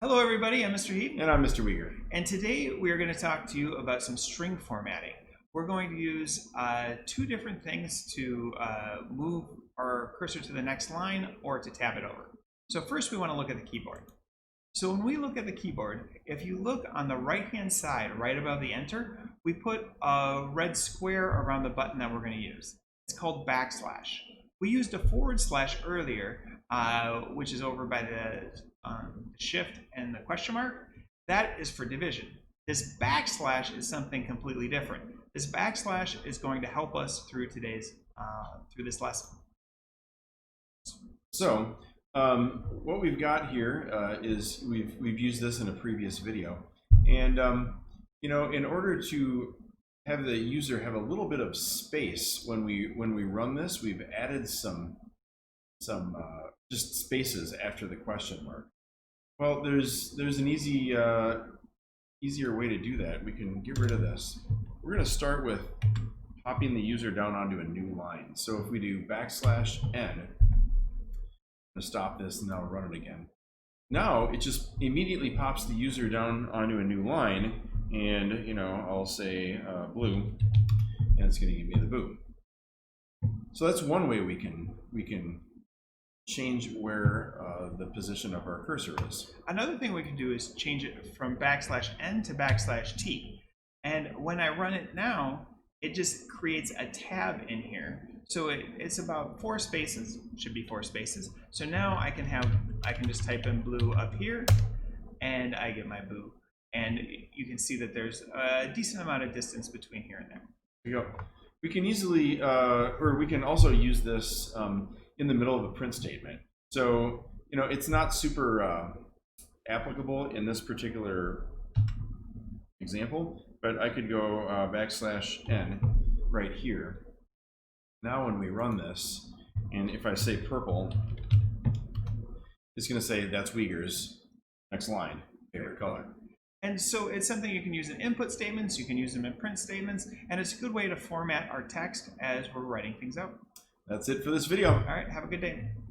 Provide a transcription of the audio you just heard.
Hello everybody, I'm Mr. Heath. And I'm Mr. Uyghur. And today we are going to talk to you about some string formatting. We're going to use two different things to move our cursor to the next line or to tab it over. So first we want to look at the keyboard. So when we look at the keyboard, if you look on the right-hand side, right above the enter, we put a red square around the button that we're going to use. It's called backslash. We used a forward slash earlier, which is over by the shift and the question mark. That is for division. This backslash is something completely different. This backslash is going to help us through today's through this lesson. So what we've got here is we've used this in a previous video, and you know, in order to have the user have a little bit of space when we run this, we've added some just spaces after the question mark. Well, there's an easier way to do that. We can get rid of this. We're going to start with popping the user down onto a new line. So if we do backslash n, I'm going to stop this and now run it again. Now it just immediately pops the user down onto a new line, and you know, I'll say blue, and it's going to give me the boot. So that's one way we can change where the position of our cursor is. Another thing we can do is change it from backslash n to backslash t. And when I run it now, it just creates a tab in here. So it's about 4 spaces, should be 4 spaces. So now I can just type in blue up here, and I get my boo. And you can see that there's a decent amount of distance between here and there. There you go. We can easily, or we can also use this in the middle of a print statement. So, you know, it's not super applicable in this particular example, but I could go backslash n right here. Now when we run this, and if I say purple, it's going to say that's Uyghur's next line, favorite color. And so it's something you can use in input statements, you can use them in print statements, and it's a good way to format our text as we're writing things out. That's it for this video. All right, have a good day.